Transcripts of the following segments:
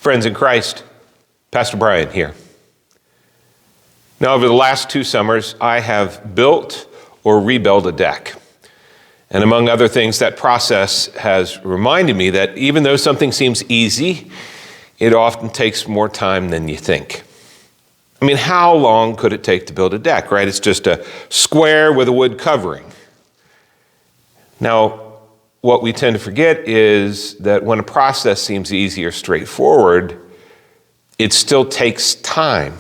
Friends in Christ, Pastor Brian here. Now, over the last 2 summers, I have built or rebuilt a deck. And among other things, that process has reminded me that even though something seems easy, it often takes more time than you think. I mean, how long could it take to build a deck, right? It's just a square with a wood covering. Now, what we tend to forget is that when a process seems easy or straightforward, it still takes time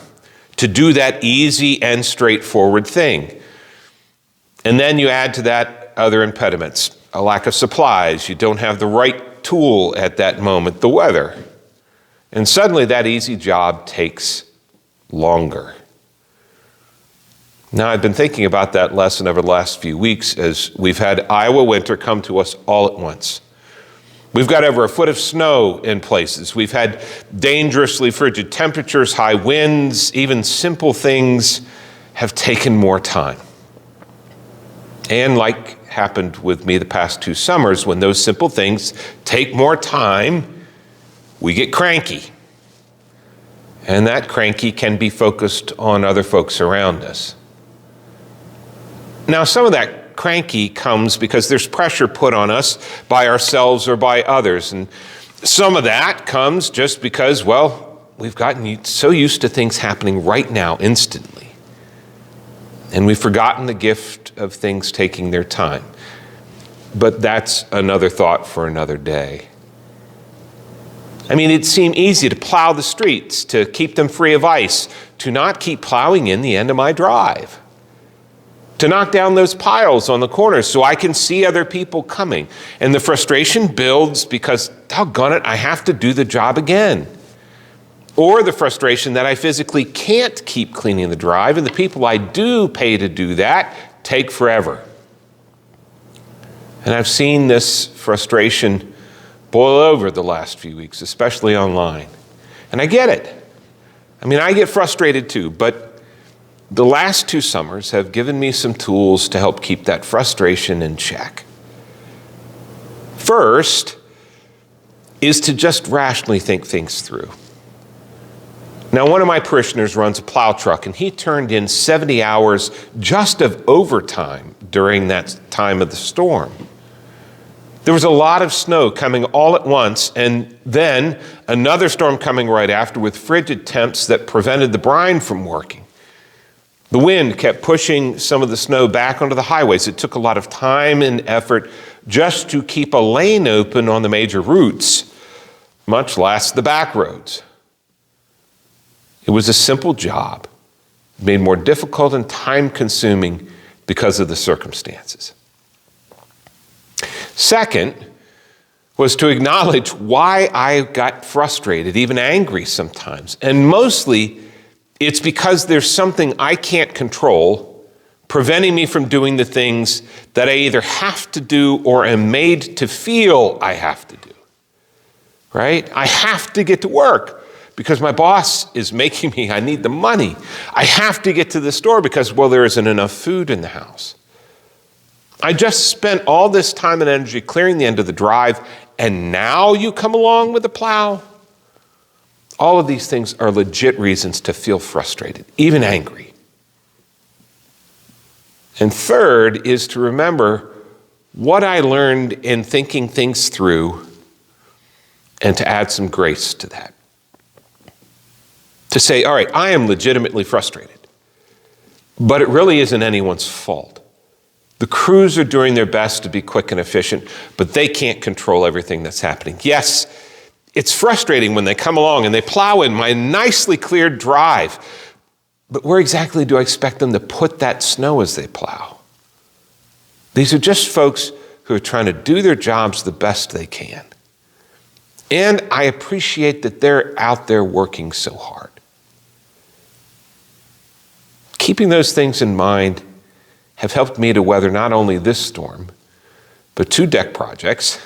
to do that easy and straightforward thing. And then you add to that other impediments, a lack of supplies, you don't have the right tool at that moment, the weather. And suddenly that easy job takes longer. Now, I've been thinking about that lesson over the last few weeks as we've had Iowa winter come to us all at once. We've got over a foot of snow in places. We've had dangerously frigid temperatures, high winds, even simple things have taken more time. And like happened with me the past 2 summers, when those simple things take more time, we get cranky. And that cranky can be focused on other folks around us. Now, some of that cranky comes because there's pressure put on us by ourselves or by others. And some of that comes just because, well, we've gotten so used to things happening right now, instantly. And we've forgotten the gift of things taking their time. But that's another thought for another day. I mean, it seemed easy to plow the streets, to keep them free of ice, to not keep plowing in the end of my drive, to knock down those piles on the corners so I can see other people coming. And the frustration builds because, doggone it, I have to do the job again. Or the frustration that I physically can't keep cleaning the drive, and the people I do pay to do that take forever. And I've seen this frustration boil over the last few weeks, especially online. And I get it. I mean, I get frustrated too, but the last 2 summers have given me some tools to help keep that frustration in check. First is to just rationally think things through. Now, one of my parishioners runs a plow truck, and he turned in 70 hours just of overtime during that time of the storm. There was a lot of snow coming all at once, and then another storm coming right after with frigid temps that prevented the brine from working. The wind kept pushing some of the snow back onto the highways. It took a lot of time and effort just to keep a lane open on the major routes, much less the back roads. It was a simple job, made more difficult and time-consuming because of the circumstances. Second was to acknowledge why I got frustrated, even angry sometimes. And mostly, it's because there's something I can't control preventing me from doing the things that I either have to do or am made to feel I have to do, right? I have to get to work because my boss is making me, I need the money. I have to get to the store because, well, there isn't enough food in the house. I just spent all this time and energy clearing the end of the drive, and now you come along with the plow? All of these things are legit reasons to feel frustrated, even angry. And third is to remember what I learned in thinking things through and to add some grace to that. To say, all right, I am legitimately frustrated, but it really isn't anyone's fault. The crews are doing their best to be quick and efficient, but they can't control everything that's happening. Yes, it's frustrating when they come along and they plow in my nicely cleared drive, but where exactly do I expect them to put that snow as they plow? These are just folks who are trying to do their jobs the best they can. And I appreciate that they're out there working so hard. Keeping those things in mind have helped me to weather not only this storm, but 2 deck projects,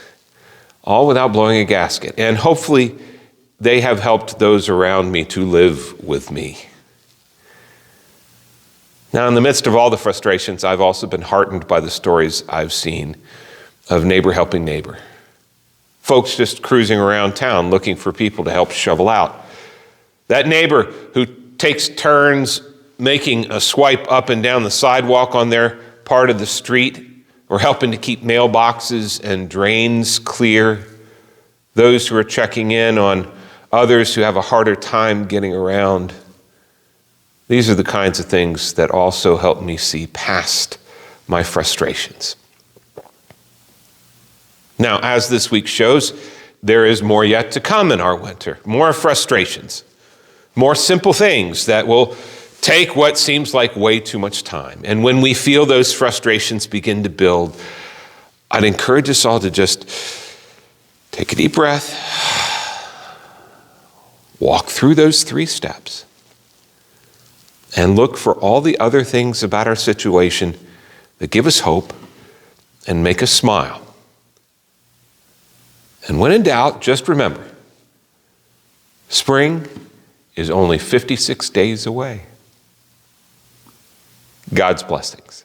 all without blowing a gasket. And hopefully they have helped those around me to live with me. Now, in the midst of all the frustrations, I've also been heartened by the stories I've seen of neighbor helping neighbor. Folks just cruising around town looking for people to help shovel out. That neighbor who takes turns making a swipe up and down the sidewalk on their part of the street, or helping to keep mailboxes and drains clear. Those who are checking in on others who have a harder time getting around. These are the kinds of things that also help me see past my frustrations. Now, as this week shows, there is more yet to come in our winter. More frustrations. More simple things that will take what seems like way too much time. And when we feel those frustrations begin to build, I'd encourage us all to just take a deep breath, walk through those 3 steps, and look for all the other things about our situation that give us hope and make us smile. And when in doubt, just remember, spring is only 56 days away. God's blessings.